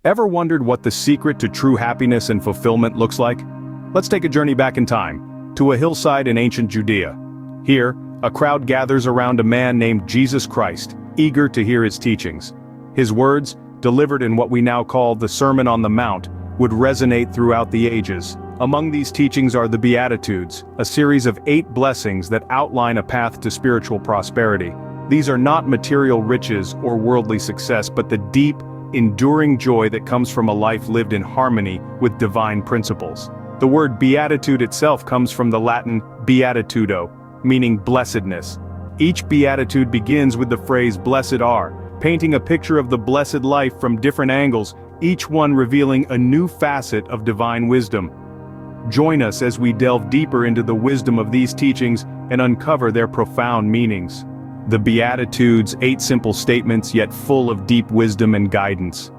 Ever wondered what the secret to true happiness and fulfillment looks like? Let's take a journey back in time, to a hillside in ancient Judea. Here, a crowd gathers around a man named Jesus Christ, eager to hear his teachings. His words, delivered in what we now call the Sermon on the Mount, would resonate throughout the ages. Among these teachings are the Beatitudes, a series of 8 blessings that outline a path to spiritual prosperity. These are not material riches or worldly success, but the deep, enduring joy that comes from a life lived in harmony with divine principles. The word beatitude itself comes from the Latin beatitudo, meaning blessedness. Each beatitude begins with the phrase "blessed are," painting a picture of the blessed life from different angles, each one revealing a new facet of divine wisdom. Join us as we delve deeper into the wisdom of these teachings and uncover their profound meanings. The Beatitudes, 8 simple statements yet full of deep wisdom and guidance.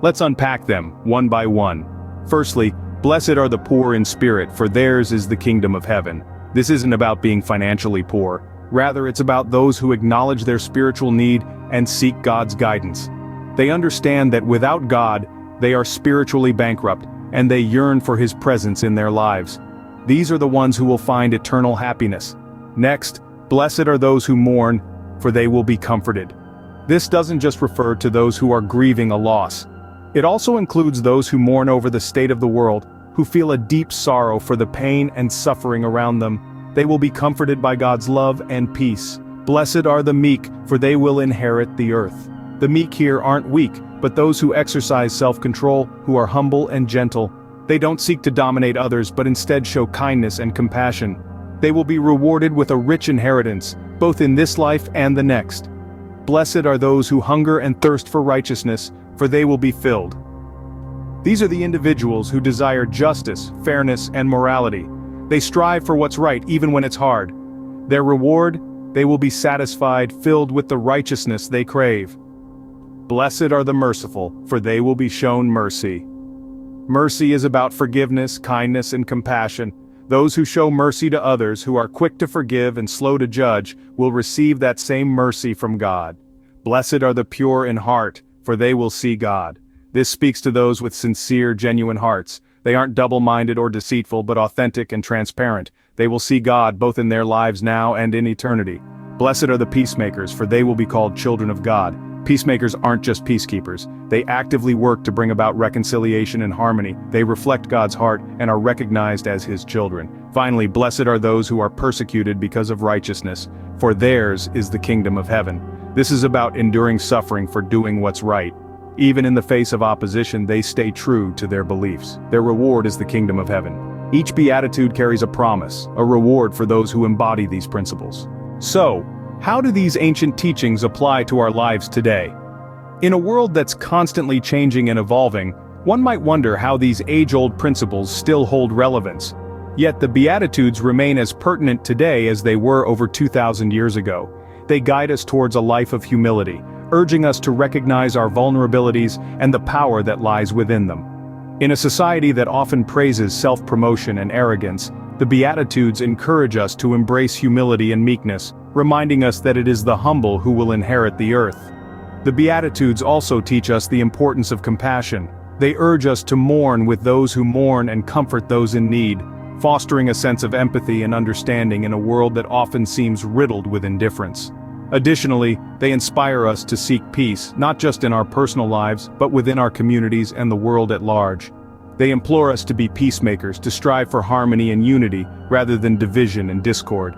Let's unpack them, one by one. Firstly, blessed are the poor in spirit, for theirs is the kingdom of heaven. This isn't about being financially poor. Rather, it's about those who acknowledge their spiritual need and seek God's guidance. They understand that without God, they are spiritually bankrupt, and they yearn for His presence in their lives. These are the ones who will find eternal happiness. Next, blessed are those who mourn, for they will be comforted. This doesn't just refer to those who are grieving a loss. It also includes those who mourn over the state of the world, who feel a deep sorrow for the pain and suffering around them. They will be comforted by God's love and peace. Blessed are the meek, for they will inherit the earth. The meek here aren't weak, but those who exercise self-control, who are humble and gentle. They don't seek to dominate others, but instead show kindness and compassion. They will be rewarded with a rich inheritance, both in this life and the next. Blessed are those who hunger and thirst for righteousness, for they will be filled. These are the individuals who desire justice, fairness, and morality. They strive for what's right even when it's hard. Their reward, they will be satisfied, filled with the righteousness they crave. Blessed are the merciful, for they will be shown mercy. Mercy is about forgiveness, kindness, and compassion. Those who show mercy to others, who are quick to forgive and slow to judge, will receive that same mercy from God. Blessed are the pure in heart, for they will see God. This speaks to those with sincere, genuine hearts. They aren't double-minded or deceitful, but authentic and transparent. They will see God both in their lives now and in eternity. Blessed are the peacemakers, for they will be called children of God. Peacemakers aren't just peacekeepers. They actively work to bring about reconciliation and harmony. They reflect God's heart and are recognized as His children. Finally, blessed are those who are persecuted because of righteousness, for theirs is the kingdom of heaven. This is about enduring suffering for doing what's right. Even in the face of opposition, they stay true to their beliefs. Their reward is the kingdom of heaven. Each beatitude carries a promise, a reward for those who embody these principles. So, how do these ancient teachings apply to our lives today? In a world that's constantly changing and evolving, one might wonder how these age-old principles still hold relevance. Yet the Beatitudes remain as pertinent today as they were over 2,000 years ago. They guide us towards a life of humility, urging us to recognize our vulnerabilities and the power that lies within them. In a society that often praises self-promotion and arrogance, the Beatitudes encourage us to embrace humility and meekness, reminding us that it is the humble who will inherit the earth. The Beatitudes also teach us the importance of compassion. They urge us to mourn with those who mourn and comfort those in need, fostering a sense of empathy and understanding in a world that often seems riddled with indifference. Additionally, they inspire us to seek peace, not just in our personal lives, but within our communities and the world at large. They implore us to be peacemakers, to strive for harmony and unity, rather than division and discord.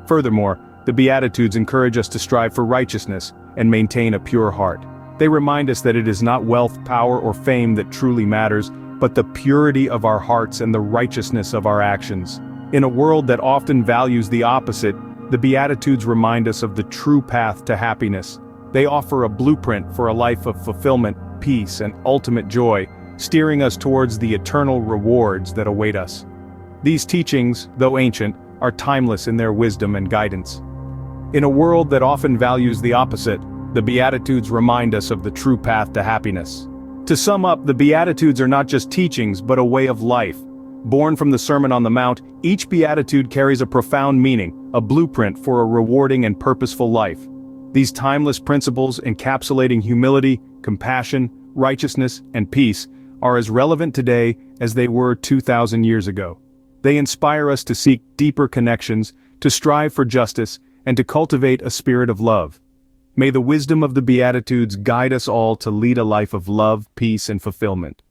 Furthermore, the Beatitudes encourage us to strive for righteousness and maintain a pure heart. They remind us that it is not wealth, power, or fame that truly matters, but the purity of our hearts and the righteousness of our actions. In a world that often values the opposite, the Beatitudes remind us of the true path to happiness. They offer a blueprint for a life of fulfillment, peace, and ultimate joy, steering us towards the eternal rewards that await us. These teachings, though ancient, are timeless in their wisdom and guidance. In a world that often values the opposite, the Beatitudes remind us of the true path to happiness. To sum up, the Beatitudes are not just teachings, but a way of life. Born from the Sermon on the Mount, each beatitude carries a profound meaning, a blueprint for a rewarding and purposeful life. These timeless principles, encapsulating humility, compassion, righteousness, and peace are as relevant today as they were 2,000 years ago. They inspire us to seek deeper connections, to strive for justice, and to cultivate a spirit of love. May the wisdom of the Beatitudes guide us all to lead a life of love, peace, and fulfillment.